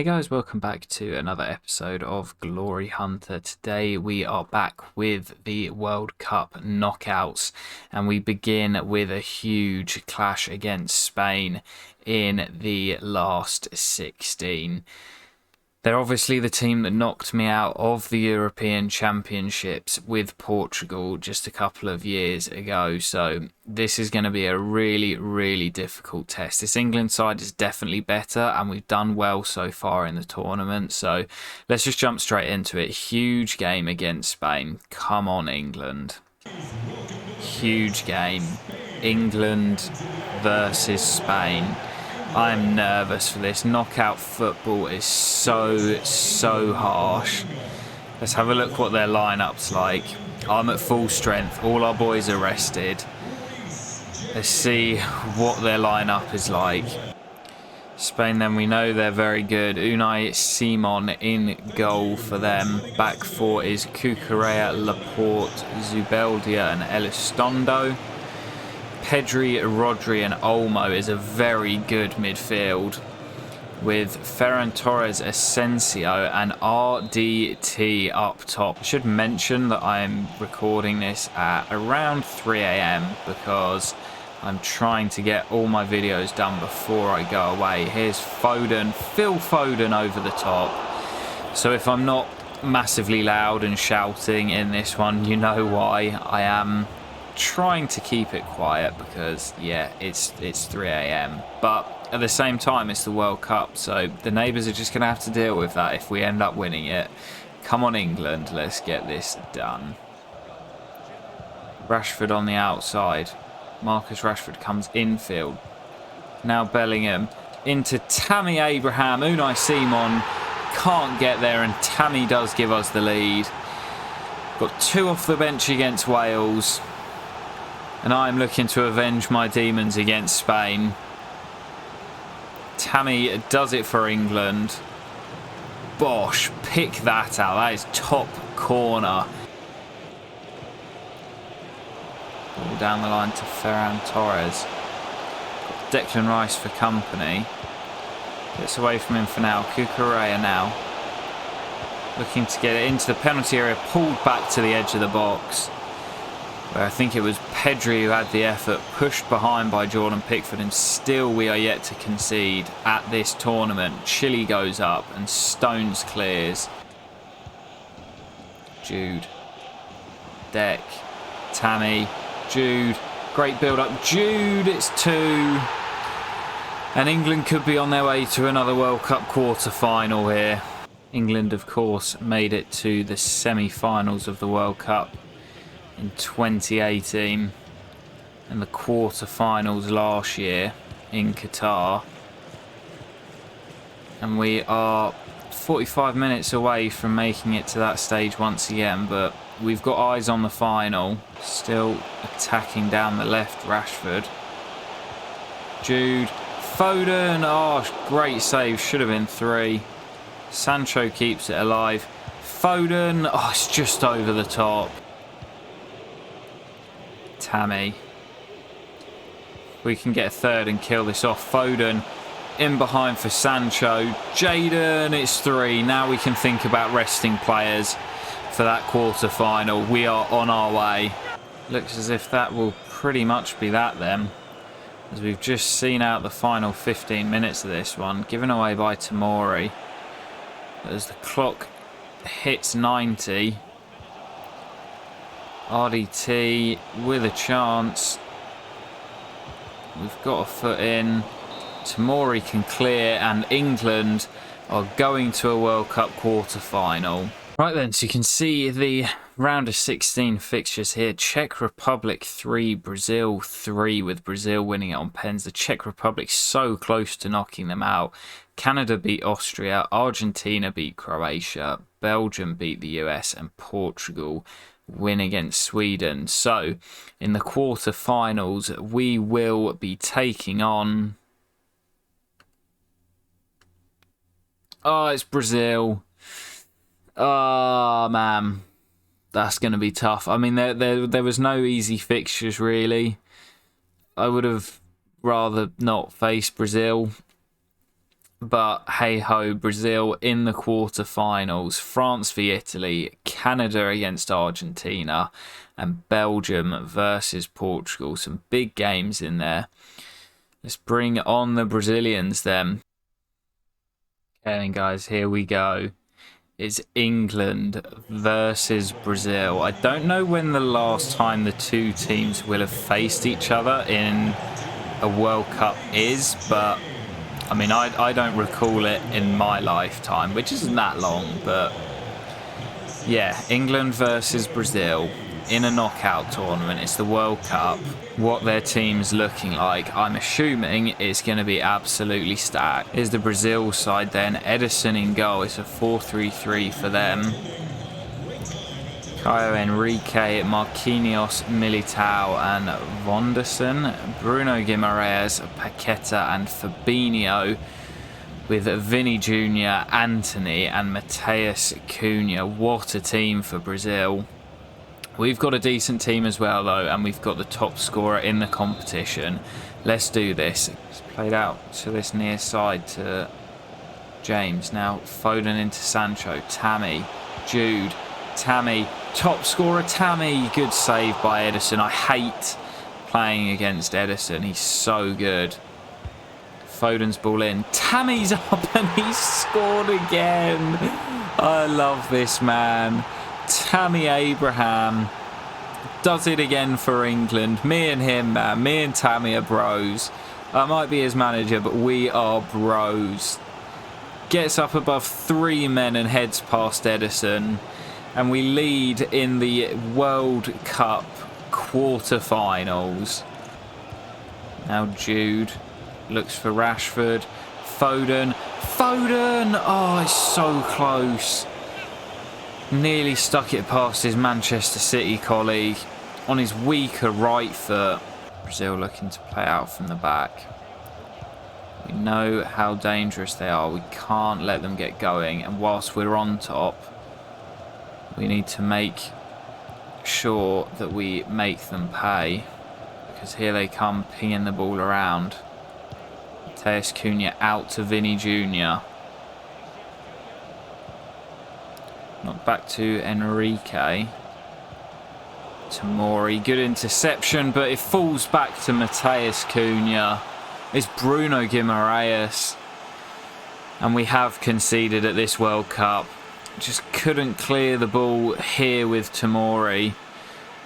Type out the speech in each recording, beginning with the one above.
Hey guys, welcome back to another episode of Glory Hunter. Today we are back with the World Cup knockouts and we begin with a huge clash against Spain in the last 16. They're obviously the team that knocked me out of the European Championships with Portugal just a couple of years ago. So this is going to be a really difficult test. This England side is definitely better and we've done well so far in the tournament. So let's just jump straight into it. Huge game against Spain. Come on, England. Huge game. England versus Spain. I'm nervous for this. Knockout football is so harsh. Let's have a look what their lineup's like. I'm at full strength. All our boys are rested. Let's see what their lineup is like. Spain, then, we know they're very good. Unai Simon in goal for them. Back four is Cucurella, Laporte, Zubeldia and Elizondo. Pedri, Rodri and Olmo is a very good midfield with Ferran Torres, Asensio and RDT up top. I should mention that I'm recording this at around 3 AM because I'm trying to get all my videos done before I go away. Here's Foden, Phil Foden over the top. So if I'm not massively loud and shouting in this one, you know why. I am trying to keep it quiet because yeah, it's 3 AM, but at the same time it's the World Cup, so the neighbours are just gonna have to deal with that if we end up winning it. Come on, England, let's get this done. Rashford on the outside. Marcus Rashford comes infield. Now Bellingham into Tammy Abraham. Unai Simon can't get there and Tammy does give us the lead. Got two off the bench against Wales. And I'm looking to avenge my demons against Spain. Tammy does it for England. Bosh, pick that out. That is top corner. Ball down the line to Ferran Torres. Got Declan Rice for company. Gets away from him for now. Cucurella now. Looking to get it into the penalty area. Pulled back to the edge of the box. Where I think it was Pedri who had the effort, pushed behind by Jordan Pickford, and still we are yet to concede at this tournament. Chile goes up and Stones clears. Jude. Deck. Tammy. Jude. Great build-up. Jude, it's 2. And England could be on their way to another World Cup quarter-final here. England, of course, made it to the semi-finals of the World Cup in 2018 and the quarter-finals last year in Qatar, and we are 45 minutes away from making it to that stage once again, but we've got eyes on the final. Still attacking down the left, Rashford. Jude. Foden, oh, great save, should have been 3. Sancho keeps it alive. Foden, oh, it's just over the top. Tammy. We can get a third and kill this off. Foden in behind for Sancho. Jadon, it's 3. Now we can think about resting players for that quarter final. We are on our way. Looks as if that will pretty much be that then, as we've just seen out the final 15 minutes of this one, given away by Tomori. As the clock hits 90. RDT with a chance. We've got a foot in. Tomori can clear and England are going to a World Cup quarter-final. Right then, so you can see the round of 16 fixtures here. Czech Republic 3, Brazil 3, with Brazil winning it on pens. The Czech Republic so close to knocking them out. Canada beat Austria, Argentina beat Croatia, Belgium beat the US and Portugal win against Sweden. So in the quarter-finals we will be taking on, oh, it's Brazil. Oh man, that's going to be tough. I mean, there was no easy fixtures really. I would have rather not face Brazil. But hey ho, Brazil in the quarterfinals, France v Italy, Canada against Argentina, and Belgium versus Portugal. Some big games in there. Let's bring on the Brazilians then. Okay, then guys, here we go. It's England versus Brazil. I don't know when the last time the two teams will have faced each other in a World Cup is, but I mean, I don't recall it in my lifetime, which isn't that long, but yeah, England versus Brazil in a knockout tournament. It's the World Cup. What their team's looking like, I'm assuming it's going to be absolutely stacked. Here's the Brazil side then. Ederson in goal. It's a 4-3-3 for them. Caio Henrique, Marquinhos, Militao and Vonderson. Bruno Guimaraes, Paqueta and Fabinho, with Vini Jr., Anthony and Mateus Cunha. What a team for Brazil. We've got a decent team as well though, and we've got the top scorer in the competition. Let's do this. It's played out to this near side to James. Now Foden into Sancho. Tammy, Jude, Tammy, top scorer Tammy. Good save by Ederson. I hate playing against Ederson. He's so good. Foden's ball in. Tammy's up and he's scored again. I love this man. Tammy Abraham does it again for England. Me and him, man. Me and Tammy are bros. I might be his manager, but we are bros. Gets up above 3 men and heads past Ederson. And we lead in the World Cup quarterfinals. Now Jude looks for Rashford. Foden. Foden! Oh, it's so close. Nearly stuck it past his Manchester City colleague on his weaker right foot. Brazil looking to play out from the back. We know how dangerous they are. We can't let them get going. And whilst we're on top, we need to make sure that we make them pay. Because here they come pinging the ball around. Mateus Cunha out to Vini Jr. Not back to Enrique. Tomori, good interception, but it falls back to Mateus Cunha. It's Bruno Guimaraes. And we have conceded at this World Cup. Just couldn't clear the ball here with Tomori.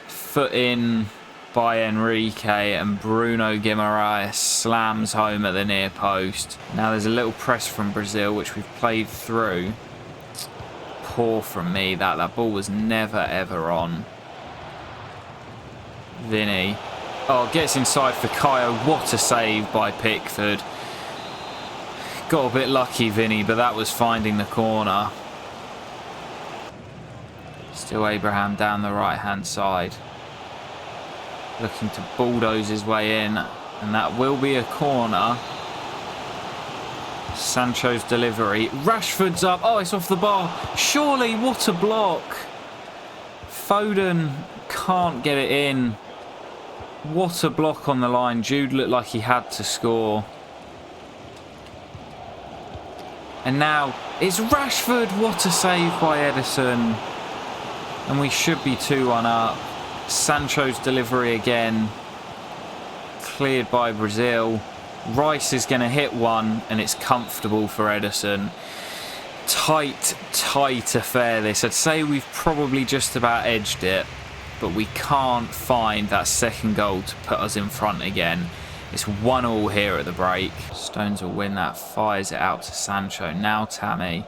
Foot in by Enrique, and Bruno Guimaraes slams home at the near post. Now there's a little press from Brazil, which we've played through. Poor from me. That ball was never ever on. Vinny. Oh, gets inside for Caio. What a save by Pickford. Got a bit lucky, Vinny, but that was finding the corner. Still Abraham down the right hand side. Looking to bulldoze his way in, and that will be a corner. Sancho's delivery. Rashford's up. Oh, it's off the bar. Surely, what a block. Foden can't get it in. What a block on the line. Jude looked like he had to score. And now it's Rashford. What a save by Ederson. And we should be 2-1 up. Sancho's delivery again. Cleared by Brazil. Rice is going to hit one, and it's comfortable for Ederson. Tight affair this. I'd say we've probably just about edged it, but we can't find that second goal to put us in front again. It's 1-1 here at the break. Stones will win that. Fires it out to Sancho. Now Tammy.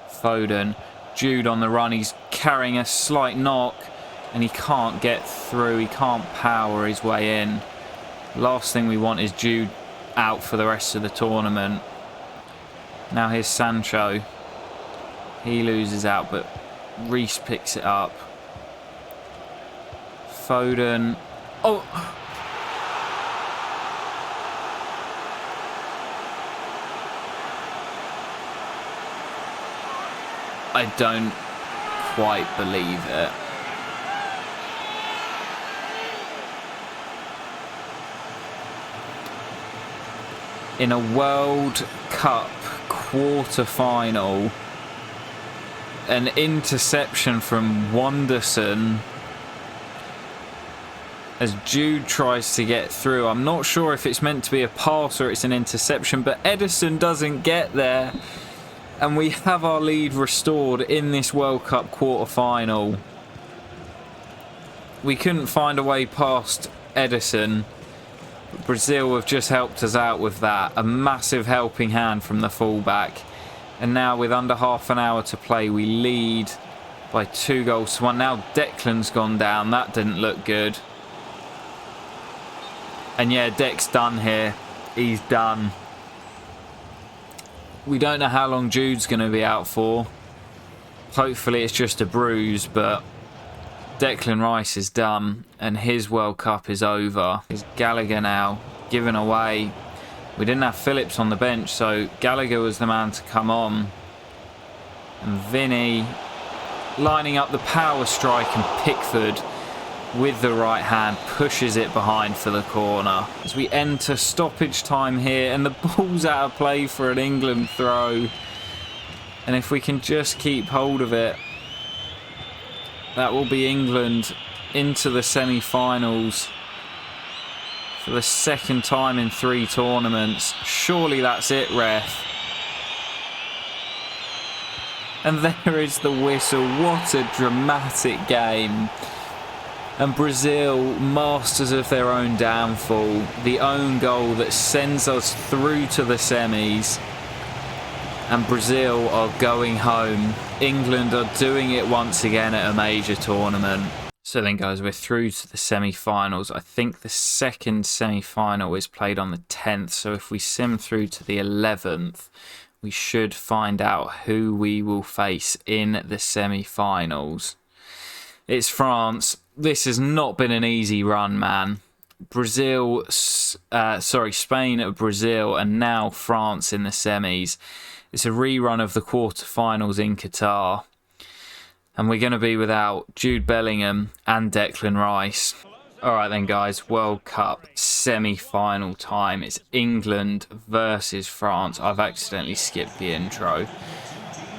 Foden. Jude on the run. He's carrying a slight knock, and he can't get through. He can't power his way in. Last thing we want is Jude out for the rest of the tournament. Now here's Sancho. He loses out, but Reece picks it up. Foden. Oh! I don't quite believe it. in a World Cup quarter-final. An interception from Wanderson as Jude tries to get through. I'm not sure if it's meant to be a pass or it's an interception, but Ederson doesn't get there. And we have our lead restored in this World Cup quarter-final. We couldn't find a way past Ederson. Brazil have just helped us out with that. A massive helping hand from the fullback. And now with under half an hour to play, we lead by 2-1. Now Declan's gone down. That didn't look good. And yeah, Dec's done here. He's done. We don't know how long Jude's going to be out for. Hopefully it's just a bruise, but Declan Rice is done and his World Cup is over. It's Gallagher now, given away. We didn't have Phillips on the bench, so Gallagher was the man to come on. And Vinny lining up the power strike, and Pickford with the right hand pushes it behind for the corner. As we enter stoppage time here, and the ball's out of play for an England throw. And if we can just keep hold of it, that will be England into the semi-finals for the second time in 3 tournaments. Surely that's it, ref. And there is the whistle. What a dramatic game. And Brazil, masters of their own downfall. The own goal that sends us through to the semis. And Brazil are going home. England are doing it once again at a major tournament. So then, guys, we're through to the semi-finals. I think the second semi-final is played on the 10th. So if we sim through to the 11th, we should find out who we will face in the semi-finals. It's France. This has not been an easy run, man. Spain at Brazil, and now France in the semis. It's a rerun of the quarterfinals in Qatar. And we're going to be without Jude Bellingham and Declan Rice. Alright then, guys, World Cup semi-final time. It's England versus France. I've accidentally skipped the intro.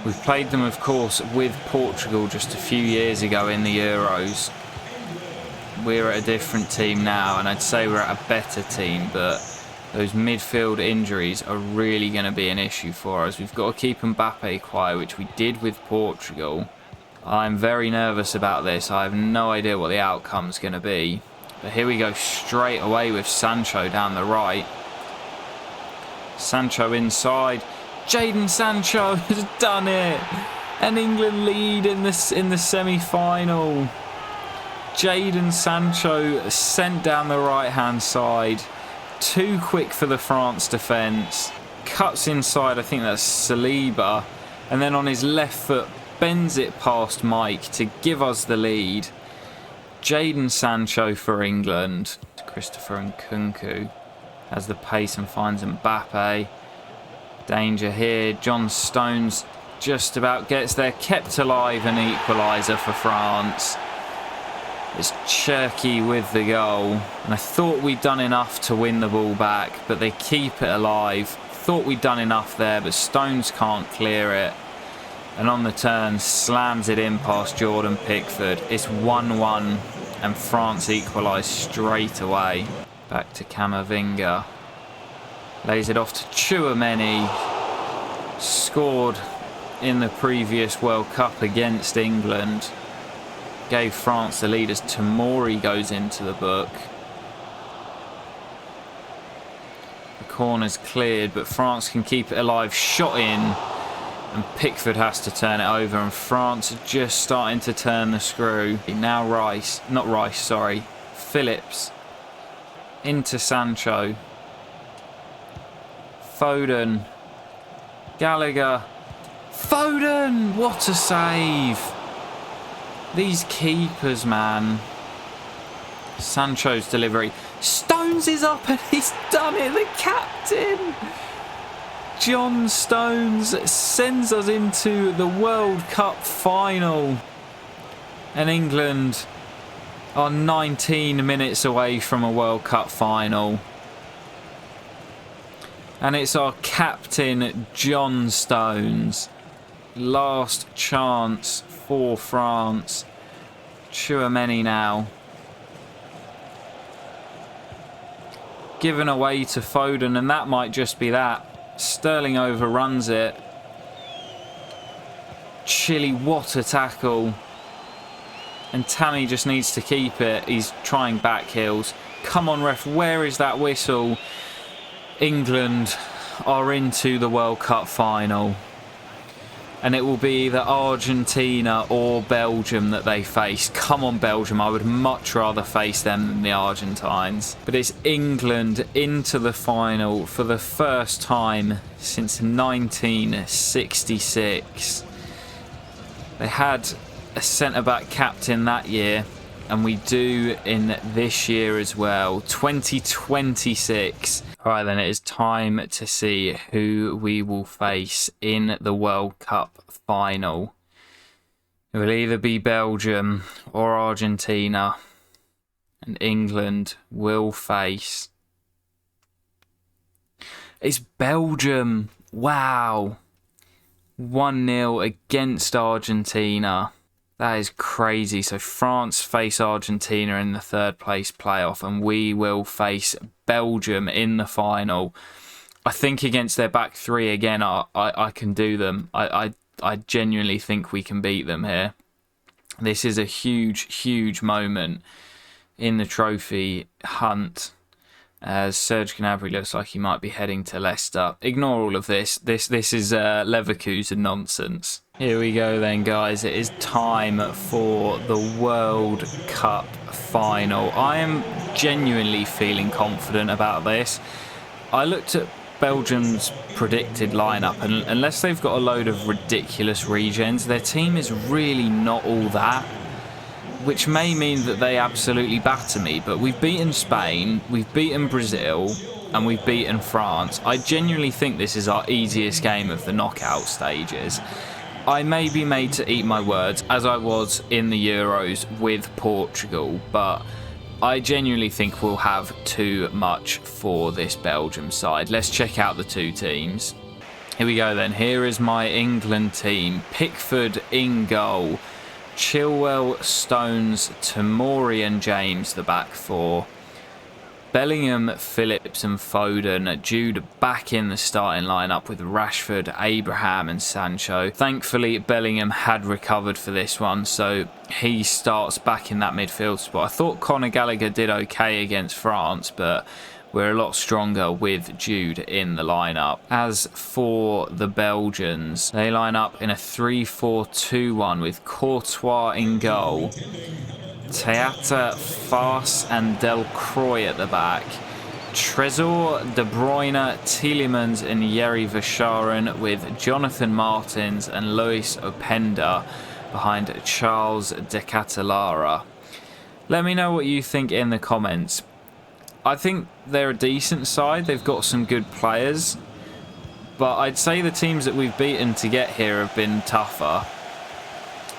We've played them, of course, with Portugal just a few years ago in the Euros. We're at a different team now, and I'd say we're at a better team, but those midfield injuries are really going to be an issue for us. We've got to keep Mbappe quiet, which we did with Portugal. I'm very nervous about this. I have no idea what the outcome's going to be. But here we go straight away with Sancho down the right. Sancho inside. Jadon Sancho has done it. An England lead in the semi-final. Jadon Sancho sent down the right-hand side. Too quick for the France defence. Cuts inside, I think that's Saliba. And then on his left foot, bends it past Mike to give us the lead. Jadon Sancho for England. Christopher Nkunku has the pace and finds Mbappe. Danger here. John Stones just about gets there. Kept alive, an equaliser for France. It's Cherky with the goal. And I thought we'd done enough to win the ball back, but they keep it alive. Thought we'd done enough there, but Stones can't clear it. And on the turn, slams it in past Jordan Pickford. It's 1-1, and France equalise straight away. Back to Camavinga. Lays it off to Tchouaméni. Scored in the previous World Cup against England. Gave France the lead as Tomori goes into the book. The corner's cleared, but France can keep it alive. Shot in. And Pickford has to turn it over, and France are just starting to turn the screw. Now Phillips into Sancho. Foden. Gallagher. Foden! What a save! These keepers, man. Sancho's delivery. Stones is up and he's done it, the captain! John Stones sends us into the World Cup final. And England are 19 minutes away from a World Cup final. And it's our captain, John Stones. Last chance for France. Tchouaméni now. Given away to Foden, and that might just be that. Sterling overruns it. Chile, what a tackle. And Tammy just needs to keep it. He's trying back heels. Come on, ref, where is that whistle? England are into the World Cup final. And it will be either Argentina or Belgium that they face. Come on, Belgium. I would much rather face them than the Argentines. But it's England into the final for the first time since 1966. They had a centre-back captain that year. And we do in this year as well. 2026. Alright then, it is time to see who we will face in the World Cup final. It will either be Belgium or Argentina. And England will face... It's Belgium! Wow! 1-0 against Argentina. That is crazy. So France face Argentina in the third place playoff, and we will face Belgium in the final. I think against their back three again, I can do them. I genuinely think we can beat them here. This is a huge, huge moment in the trophy hunt, as Serge Gnabry looks like he might be heading to Leicester. Ignore all of this. This is Leverkusen nonsense. Here we go then, guys. It is time for the World Cup final. I am genuinely feeling confident about this. I looked at Belgium's predicted lineup, and unless they've got a load of ridiculous regens, their team is really not all that, which may mean that they absolutely batter me. But we've beaten Spain, we've beaten Brazil, and we've beaten France. I genuinely think this is our easiest game of the knockout stages. I may be made to eat my words, as I was in the Euros with Portugal, but I genuinely think we'll have too much for this Belgium side. Let's check out the two teams. Here we go then. Here is my England team. Pickford in goal. Chilwell, Stones, Tomori and James, the back four. Bellingham, Phillips and Foden. Jude back in the starting lineup with Rashford, Abraham and Sancho. Thankfully, Bellingham had recovered for this one, so he starts back in that midfield spot. I thought Conor Gallagher did okay against France, but we're a lot stronger with Jude in the lineup. As for the Belgians, they line up in a 3-4-2-1 with Courtois in goal. Teata, Fars and Delcroix at the back. Trezor, De Bruyne, Tielemans and Yeri Verscharen with Jonathan Martins and Luis Openda behind Charles De Catalara. Let me know what you think in the comments. I think they're a decent side. They've got some good players. But I'd say the teams that we've beaten to get here have been tougher.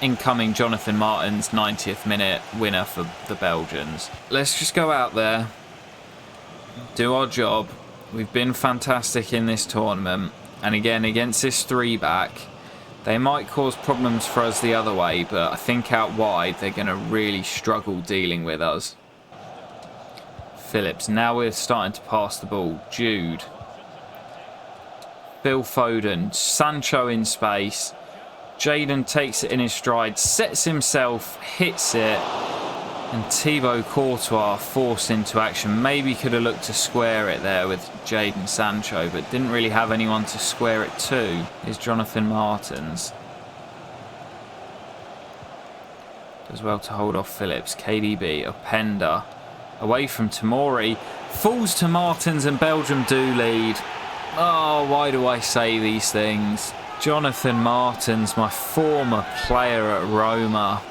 Incoming Jonathan Martins 90th minute winner for the Belgians. Let's just go out there, do our job. We've been fantastic in this tournament, and again against this three back they might cause problems for us the other way, but I think out wide they're going to really struggle dealing with us. Phillips, now we're starting to pass the ball. Jude, Phil Foden, Sancho in space. Jadon takes it in his stride, sets himself, hits it, and Thibaut Courtois forced into action. Maybe could have looked to square it there with Jadon Sancho, but didn't really have anyone to square it to. Is Jonathan Martins. Does well to hold off Phillips. KDB, Openda, away from Tomori, falls to Martins and Belgium do lead. Oh, why do I say these things? Jonathan Martins, my former player at Roma.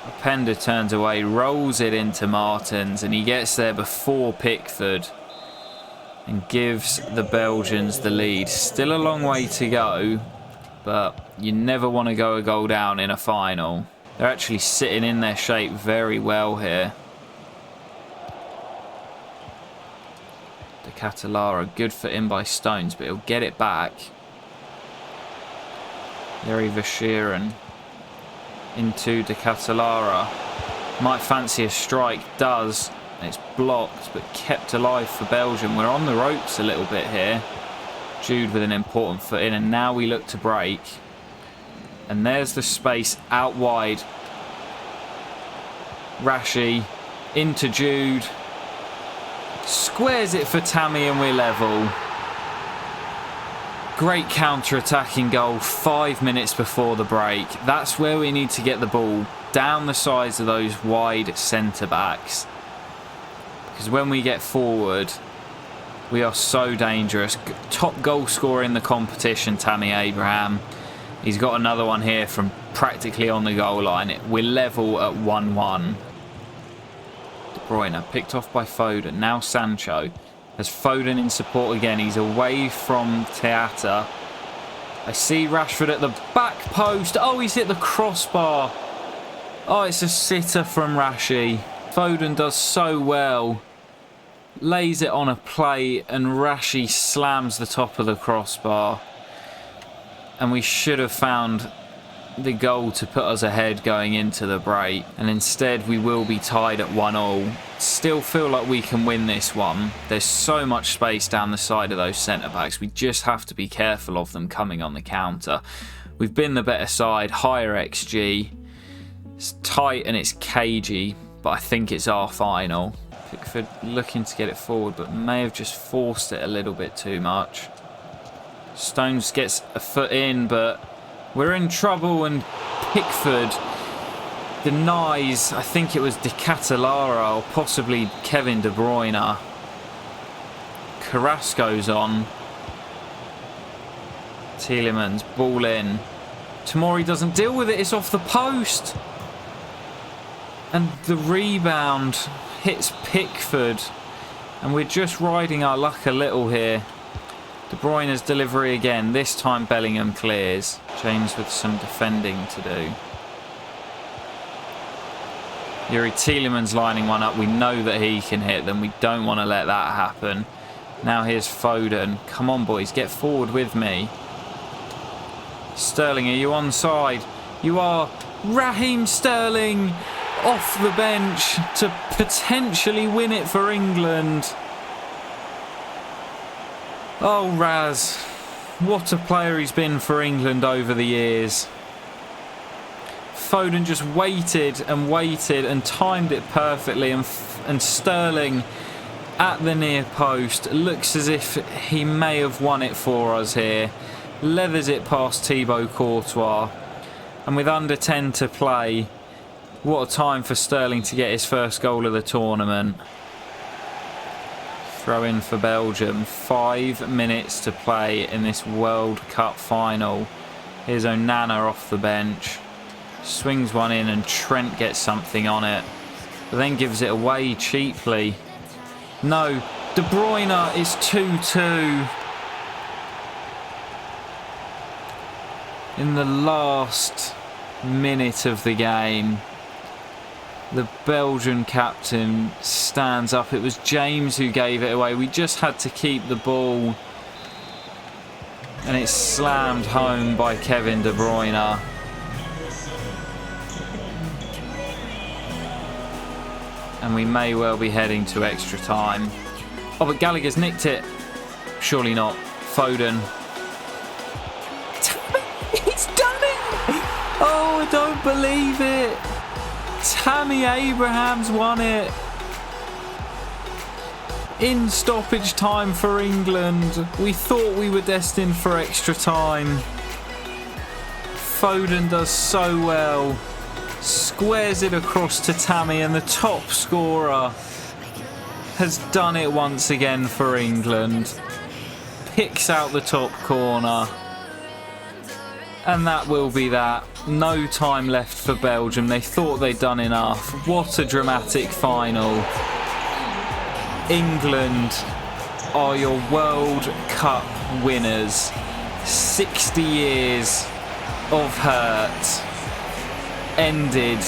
Openda turns away, rolls it into Martins, and he gets there before Pickford and gives the Belgians the lead. Still a long way to go, but you never want to go a goal down in a final. They're actually sitting in their shape very well here. De Catalara. Good foot in by Stones, but he'll get it back. Yuri Vashirin into De Catalara. Might fancy a strike, does. It's blocked, but kept alive for Belgium. We're on the ropes a little bit here. Jude with an important foot in, and now we look to break. And there's the space out wide. Rashi into Jude. Squares it for Tammy, and we're level. Great counter-attacking goal 5 minutes before the break. That's where we need to get the ball down the sides of those wide centre-backs. Because when we get forward, we are so dangerous. Top goal scorer in the competition, Tammy Abraham. He's got another one here from practically on the goal line. We're level at 1-1. De Bruyne picked off by Foden. Now Sancho has Foden in support again. He's away from Theatre. I see Rashford at the back post. Oh, he's hit the crossbar. Oh, it's a sitter from Rashi. Foden does so well. Lays it on a plate, and Rashi slams the top of the crossbar. And we should have found the goal to put us ahead going into the break. And instead we will be tied at 1-1. Still feel like we can win this one. There's so much space down the side of those centre-backs. We just have to be careful of them coming on the counter. We've been the better side, higher XG. It's tight and it's cagey, but I think it's our final. Pickford looking to get it forward, but may have just forced it a little bit too much. Stones gets a foot in, but we're in trouble, and Pickford denies, I think it was De Catalara or possibly Kevin De Bruyne. Carrasco's on. Tielemans, ball in. Tomori doesn't deal with it, it's off the post. And the rebound hits Pickford. And we're just riding our luck a little here. De Bruyne's delivery again. This time Bellingham clears. James with some defending to do. Yuri Tielemans lining one up. We know that he can hit them. We don't want to let that happen. Now here's Foden. Come on, boys. Get forward with me. Sterling, are you onside? You are. Raheem Sterling off the bench to potentially win it for England. Oh, Raz. What a player he's been for England over the years. Foden just waited and timed it perfectly, and Sterling at the near post looks as if he may have won it for us here. Leathers it past Thibaut Courtois, and with under 10 to play, what a time for Sterling to get his first goal of the tournament. Throw in for Belgium. 5 minutes to play in this World Cup final. Here's Onana off the bench. Swings one in, and Trent gets something on it, but then gives it away cheaply. No, De Bruyne is 2-2. In the last minute of the game, the Belgian captain stands up. It was James who gave it away. We just had to keep the ball, and it's slammed home by Kevin De Bruyne. And we may well be heading to extra time. Oh, but Gallagher's nicked it. Surely not. Foden. He's done it! Oh, I don't believe it. Tammy Abraham's won it. In stoppage time for England. We thought we were destined for extra time. Foden does so well. Squares it across to Tammy, and the top scorer has done it once again for England. Picks out the top corner, and that will be that. No time left for Belgium. They thought they'd done enough. What a dramatic final. England are your World Cup winners. 60 years of hurt ended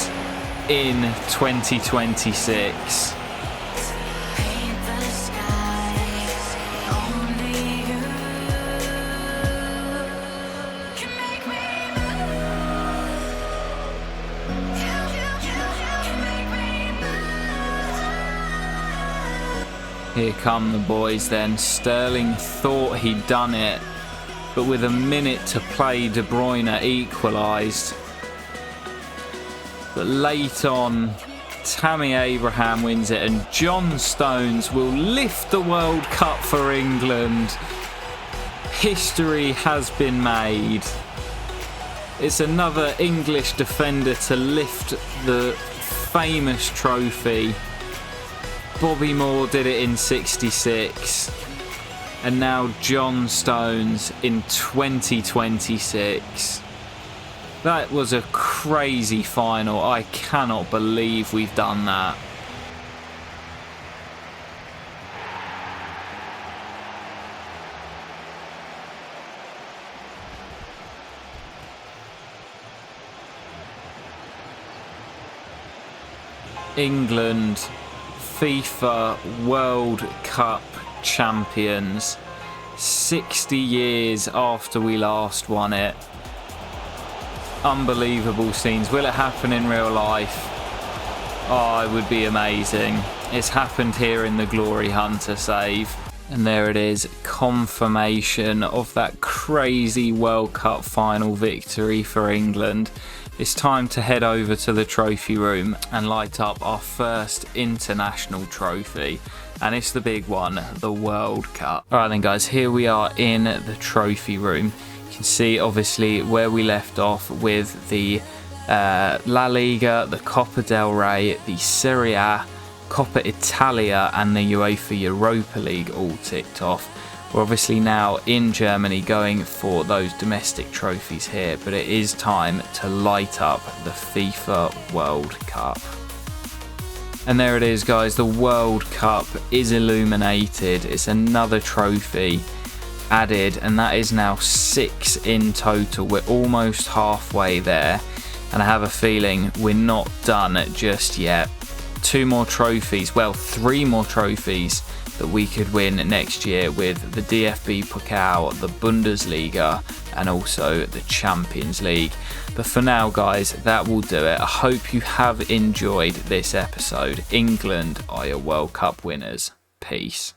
in 2026. Here come the boys then. Sterling thought he'd done it, but with a minute to play, De Bruyne equalised. But late on, Tammy Abraham wins it, and John Stones will lift the World Cup for England. History has been made. It's another English defender to lift the famous trophy. Bobby Moore did it in '66, and now John Stones in 2026. That was a crazy final. I cannot believe we've done that. England, FIFA World Cup champions, 60 years after we last won it. Unbelievable scenes. Will it happen in real life? Oh, it would be amazing. It's happened here in the Glory Hunter save. And there it is, confirmation of that crazy World Cup final victory for England. It's time to head over to the trophy room and light up our first international trophy. And it's the big one, the World Cup. Alright then guys, here we are in the trophy room. You can see obviously where we left off with the La Liga, the Coppa del Rey, the Serie A, Coppa Italia and the UEFA Europa League all ticked off. We're obviously now in Germany going for those domestic trophies here, but it is time to light up the FIFA World Cup. And there it is guys, the World Cup is illuminated. It's another trophy added, and that is now 6 in total. We're almost halfway there, and I have a feeling we're not done just yet. 2 more trophies, well 3 more trophies that we could win next year with the DFB Pokal, the Bundesliga and also the Champions League. But for now guys, that will do it. I hope you have enjoyed this episode. England are your World Cup winners. Peace.